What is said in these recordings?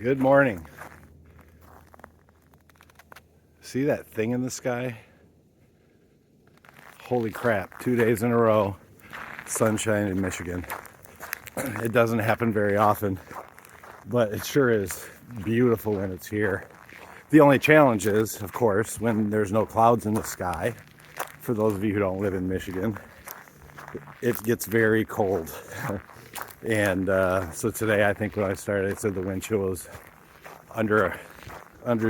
Good morning. See that thing in the sky? Holy crap, 2 days in a row, sunshine in Michigan. It doesn't happen very often, but it sure is beautiful when it's here. The only challenge is, of course, when there's no clouds in the sky. For those of you who don't live in Michigan, it gets very cold. And so today, I think when I started, I said the wind chill was under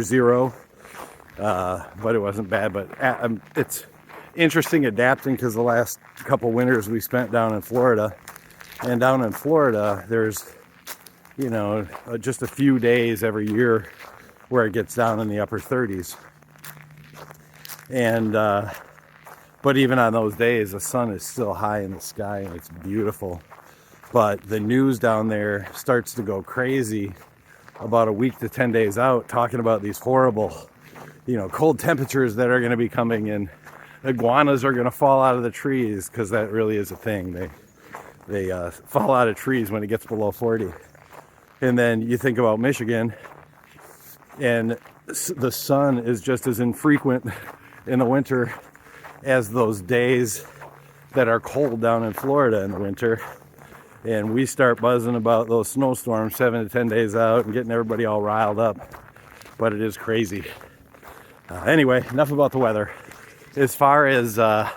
zero, but it wasn't bad. But it's interesting adapting because the last couple winters we spent down in Florida, and down in Florida, there's just a few days every year where it gets down in the upper 30s, and but even on those days, the sun is still high in the sky and it's beautiful. But the news down there starts to go crazy about a week to 10 days out, talking about these horrible, cold temperatures that are going to be coming, and iguanas are going to fall out of the trees, because that really is a thing. They fall out of trees when it gets below 40. And then you think about Michigan, and the sun is just as infrequent in the winter as those days that are cold down in Florida in the winter. And we start buzzing about those snowstorms 7 to 10 days out and getting everybody all riled up. But it is crazy. Anyway, enough about the weather. As far as I've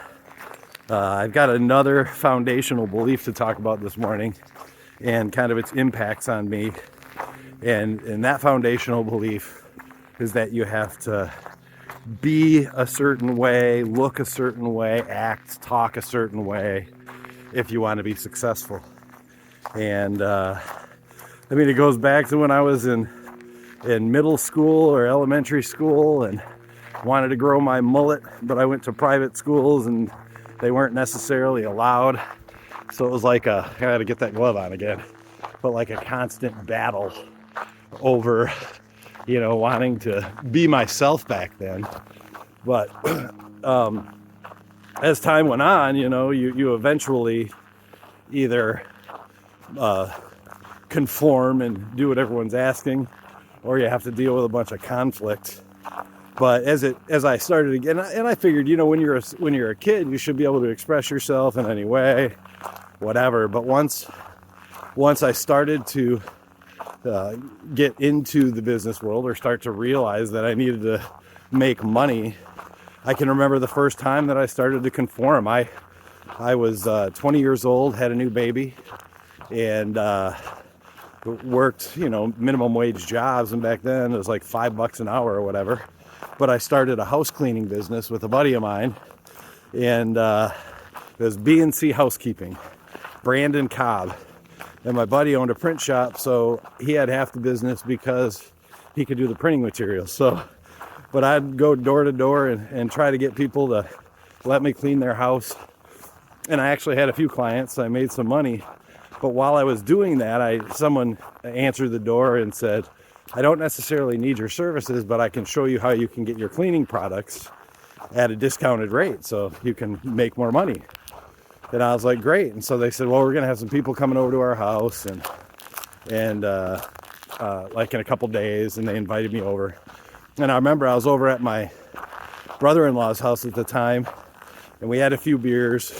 got another foundational belief to talk about this morning, and kind of its impacts on me. And that foundational belief is that you have to be a certain way, look a certain way, act, talk a certain way if you want to be successful. And it goes back to when I was in middle school or elementary school and wanted to grow my mullet, but I went to private schools and they weren't necessarily allowed. So it was like I got to get that glove on again, but like a constant battle over, wanting to be myself back then. But as time went on, you eventually either conform and do what everyone's asking, or you have to deal with a bunch of conflict. But as I started again, and I figured, when you're a kid, you should be able to express yourself in any way, whatever. But once I started to get into the business world, or start to realize that I needed to make money, I can remember the first time that I started to conform. I was 20 years old, had a new baby, and worked, minimum wage jobs. And back then it was like $5 an hour or whatever. But I started a house cleaning business with a buddy of mine, and it was B&C Housekeeping, Brandon Cobb. And my buddy owned a print shop, so he had half the business because he could do the printing materials. But I'd go door to door and try to get people to let me clean their house. And I actually had a few clients, so I made some money. But while I was doing that, someone answered the door and said, "I don't necessarily need your services, but I can show you how you can get your cleaning products at a discounted rate so you can make more money." And I was like, great. And so they said, well, we're going to have some people coming over to our house and like in a couple days, and they invited me over. And I remember I was over at my brother-in-law's house at the time, and we had a few beers,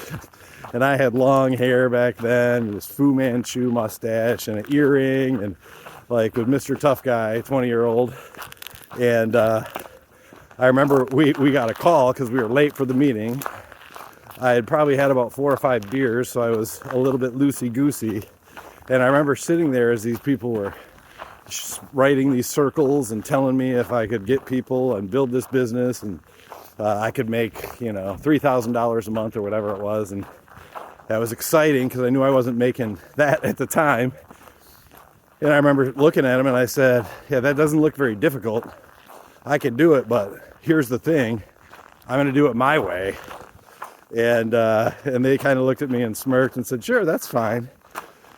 and I had long hair back then, this Fu Manchu mustache and an earring, and like with Mr. Tough Guy, 20-year-old. And I remember we got a call because we were late for the meeting. I had probably had about 4 or 5 beers, so I was a little bit loosey-goosey. And I remember sitting there as these people were writing these circles and telling me if I could get people and build this business, and I could make, $3,000 a month or whatever it was. And that was exciting because I knew I wasn't making that at the time. And I remember looking at him and I said, yeah, that doesn't look very difficult. I could do it, but here's the thing. I'm going to do it my way. And they kind of looked at me and smirked and said, sure, that's fine.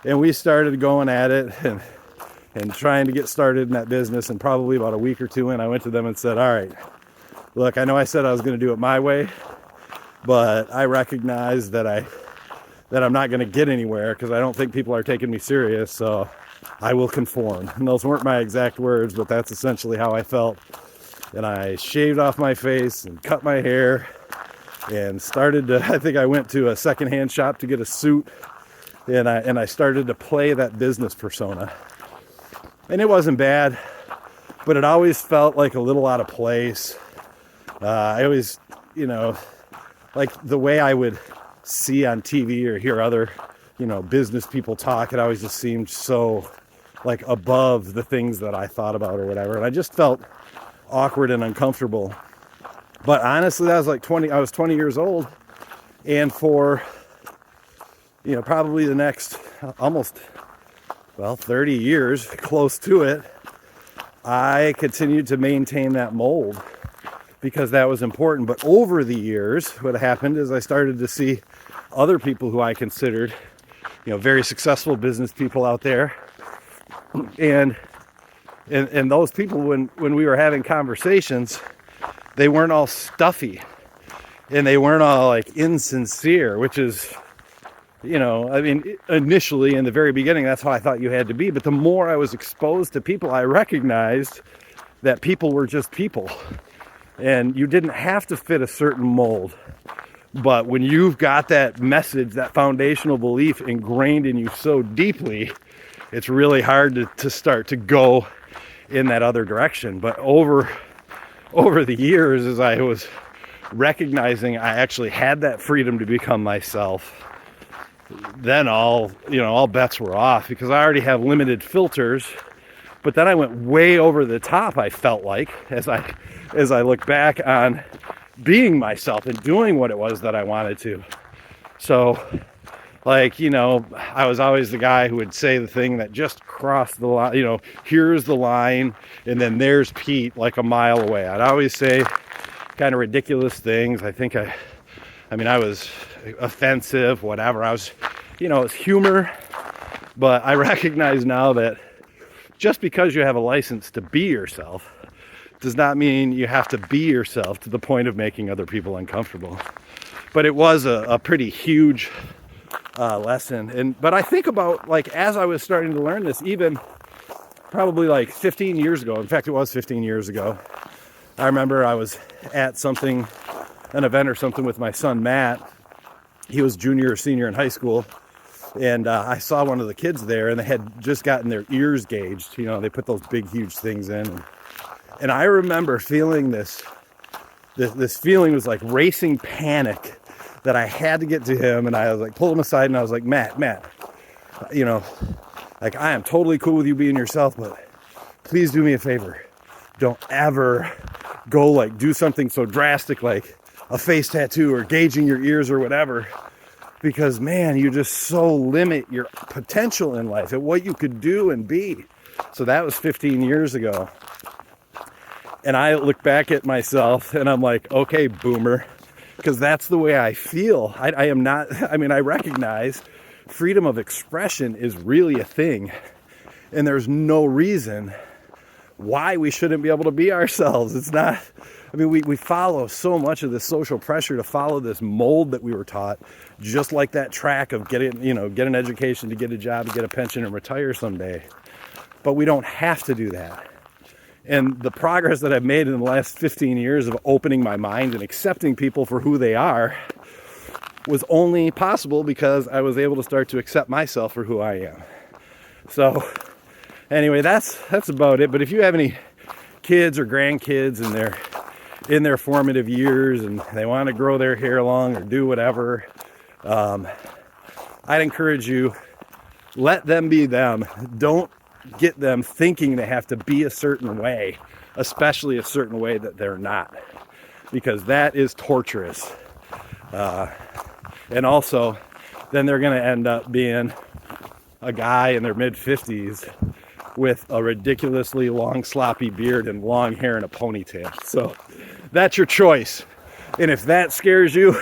And we started going at it and trying to get started in that business. And probably about a week or two in, I went to them and said, all right, look, I know I said I was going to do it my way, but I recognize that I'm not going to get anywhere because I don't think people are taking me serious. So I will conform. And those weren't my exact words, but that's essentially how I felt. And I shaved off my face and cut my hair and started to, I think I went to a secondhand shop to get a suit, and I started to play that business persona. And it wasn't bad, but it always felt like a little out of place. I always, like the way I would see on TV or hear other, business people talk, it always just seemed so like above the things that I thought about or whatever. And I just felt awkward and uncomfortable. But honestly, I was 20 years old. And for, probably the next almost, 30 years, close to it, I continued to maintain that mold because that was important. But over the years, what happened is I started to see other people who I considered, very successful business people out there. And those people, when we were having conversations, they weren't all stuffy and they weren't all like insincere, which is, initially in the very beginning, that's how I thought you had to be. But the more I was exposed to people, I recognized that people were just people and you didn't have to fit a certain mold. But when you've got that message, that foundational belief ingrained in you so deeply, it's really hard to start to go in that other direction. But over the years, as I was recognizing I actually had that freedom to become myself, then all bets were off because I already have limited filters. But then I went way over the top, I felt like, as I look back on being myself and doing what it was that I wanted to. So, I was always the guy who would say the thing that just crossed the line, here's the line, and then there's Pete like a mile away. I'd always say kind of ridiculous things. I think I was offensive, whatever. I was, it's humor, but I recognize now that just because you have a license to be yourself does not mean you have to be yourself to the point of making other people uncomfortable. But it was a pretty huge lesson. But I think about, as I was starting to learn this, even probably 15 years ago, in fact, it was 15 years ago, I remember I was at an event or something with my son, Matt. He was junior or senior in high school. And I saw one of the kids there, and they had just gotten their ears gauged. They put those big, huge things in. And I remember feeling this feeling was like racing panic that I had to get to him. And I was like, pulled him aside, and I was like, Matt, I am totally cool with you being yourself, but please do me a favor. Don't ever go do something so drastic like a face tattoo or gauging your ears or whatever. Because, man, you just so limit your potential in life and what you could do and be. So that was 15 years ago. And I look back at myself and I'm like, okay, boomer, because that's the way I feel. I am not, I recognize freedom of expression is really a thing. And there's no reason why we shouldn't be able to be ourselves. It's not, we follow so much of this social pressure to follow this mold that we were taught, just like that track of get an education, to get a job, to get a pension and retire someday. But we don't have to do that. And the progress that I've made in the last 15 years of opening my mind and accepting people for who they are was only possible because I was able to start to accept myself for who I am. So anyway, that's about it. But if you have any kids or grandkids and they're in their formative years and they want to grow their hair long or do whatever, I'd encourage you, let them be them. Don't get them thinking they have to be a certain way, especially a certain way that they're not, because that is torturous. And also, then they're going to end up being a guy in their mid-50s with a ridiculously long, sloppy beard and long hair and a ponytail. So that's your choice. And if that scares you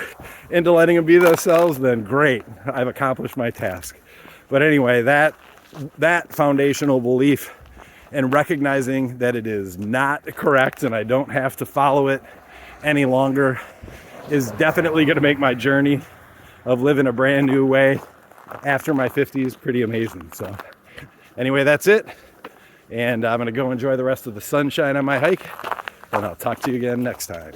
into letting them be themselves, then great. I've accomplished my task. But anyway, that foundational belief and recognizing that it is not correct and I don't have to follow it any longer is definitely going to make my journey of living a brand new way after my 50s pretty amazing. So Anyway, that's it. And I'm going to go enjoy the rest of the sunshine on my hike. And I'll talk to you again next time.